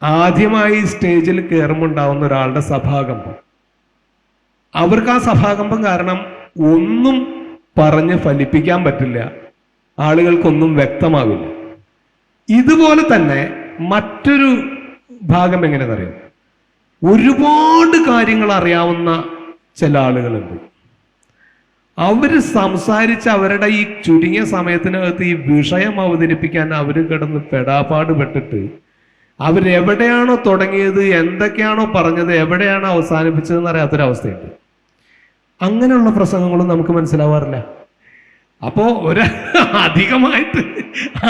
ആദ്യമായി സ്റ്റേജിൽ കയറുമ്പോൾ ഉണ്ടാവുന്ന ഒരാളുടെ സഭാകമ്പം, അവർക്ക് ആ സഭാകമ്പം കാരണം ഒന്നും പറഞ്ഞ് ഫലിപ്പിക്കാൻ പറ്റില്ല, ആളുകൾക്കൊന്നും വ്യക്തമാവില്ല. ഇതുപോലെ തന്നെ മറ്റൊരു ഭാഗം എങ്ങനെയെന്നറിയാം, ഒരുപാട് കാര്യങ്ങൾ അറിയാവുന്ന ചില ആളുകളുണ്ട്. അവര് സംസാരിച്ച് അവരുടെ ഈ ചുരുങ്ങിയ സമയത്തിനകത്ത് ഈ വിഷയം അവതരിപ്പിക്കാൻ അവർ കിടന്ന് പെടാപ്പാട് പെട്ടിട്ട് അവരെവിടെയാണോ തുടങ്ങിയത്, എന്തൊക്കെയാണോ പറഞ്ഞത്, എവിടെയാണോ അവസാനിപ്പിച്ചതെന്ന് അറിയാത്തൊരവസ്ഥയുണ്ട്. അങ്ങനെയുള്ള പ്രസംഗങ്ങളും നമുക്ക് മനസ്സിലാവാറില്ല. അപ്പോ അധികമായിട്ട്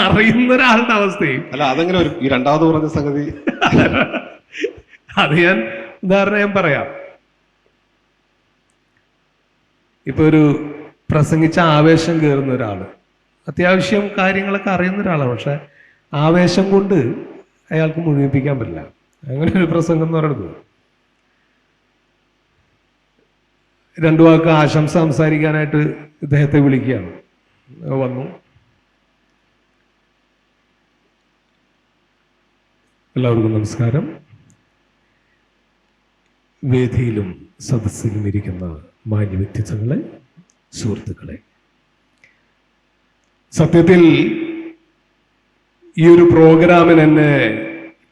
അറിയുന്ന ഒരാളുടെ അവസ്ഥയും അല്ല, അതെങ്ങനെ ഈ രണ്ടാമത് പറഞ്ഞ സംഗതി അത് ഞാൻ ഉദാഹരണം പറയാം. ഇപ്പൊ ഒരു പ്രസംഗിച്ച ആവേശം കയറുന്ന ഒരാള്, അത്യാവശ്യം കാര്യങ്ങളൊക്കെ അറിയുന്ന ഒരാളാണ്, പക്ഷെ ആവേശം കൊണ്ട് അയാൾക്ക് മുഴുമിപ്പിക്കാൻ പറ്റില്ല. അങ്ങനെ ഒരു പ്രസംഗം എന്ന് പറയുന്നത് രണ്ടു വാക്ക് ആശംസ സംസാരിക്കാനായിട്ട് ഇദ്ദേഹത്തെ വിളിക്കുകയാണ്. വന്നു. എല്ലാവർക്കും നമസ്കാരം. വേദിയിലും സദസ്സിലും ഇരിക്കുന്ന മാന്യ വ്യക്തിത്വങ്ങളെ, സുഹൃത്തുക്കളെ, സത്യത്തിൽ ഈ ഒരു പ്രോഗ്രാമിന് എന്നെ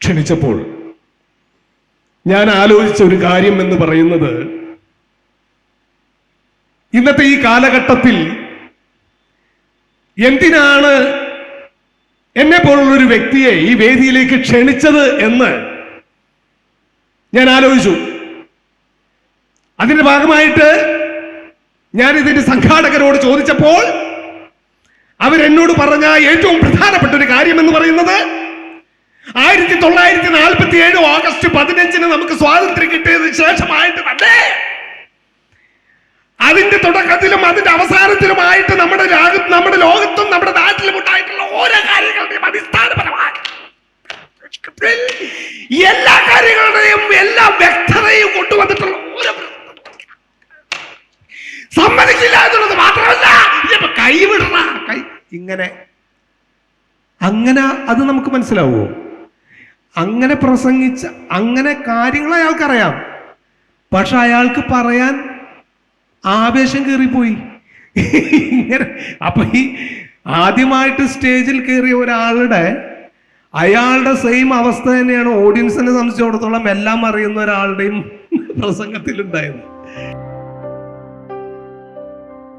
ക്ഷണിച്ചപ്പോൾ ഞാൻ ആലോചിച്ച ഒരു കാര്യം എന്ന് പറയുന്നത്, ഇന്നത്തെ ഈ കാലഘട്ടത്തിൽ എന്തിനാണ് എന്നെ പോലുള്ളൊരു വ്യക്തിയെ ഈ വേദിയിലേക്ക് ക്ഷണിച്ചത് എന്ന് ഞാൻ ആലോചിച്ചു. അതിന്റെ ഭാഗമായിട്ട് ഞാൻ ഇതിന്റെ സംഘാടകരോട് ചോദിച്ചപ്പോൾ അവരെന്നോട് പറഞ്ഞ ഏറ്റവും പ്രധാനപ്പെട്ട ഒരു കാര്യം എന്ന് പറയുന്നത്, 1947 ഓഗസ്റ്റ് 15 നമുക്ക് സ്വാതന്ത്ര്യം കിട്ടിയതിനു ശേഷമായിട്ട് തന്നെ അതിന്റെ തുടക്കത്തിലും അതിന്റെ അവസാനത്തിലുമായിട്ട് നമ്മുടെ ലോകത്തും നമ്മുടെ നാട്ടിലും ഉണ്ടായിട്ടുള്ള ഓരോ കാര്യങ്ങളുടെയും അടിസ്ഥാനപരമായ എല്ലാ കാര്യങ്ങളുടെയും എല്ലാ വ്യക്തതയും കൊണ്ടുവന്നിട്ടുള്ള ഓരോ സമ്മതിക്കില്ല എന്നുള്ളത് മാത്രമല്ല, കൈവിടണ ഇങ്ങനെ അങ്ങനെ അത് നമുക്ക് മനസ്സിലാവുമോ? അങ്ങനെ പ്രസംഗിച്ച അങ്ങനെ കാര്യങ്ങൾ അയാൾക്കറിയാം, പക്ഷെ അയാൾക്ക് പറയാൻ ആവേശം കയറിപ്പോയി. ഇങ്ങനെ അപ്പൊ ഈ ആദ്യമായിട്ട് സ്റ്റേജിൽ കയറിയ ഒരാളുടെ അയാളുടെ സെയിം അവസ്ഥ തന്നെയാണ് ഓഡിയൻസിനെ സംബന്ധിച്ചിടത്തോളം എല്ലാം അറിയുന്ന ഒരാളുടെയും പ്രസംഗത്തിൽ ഉണ്ടായത്.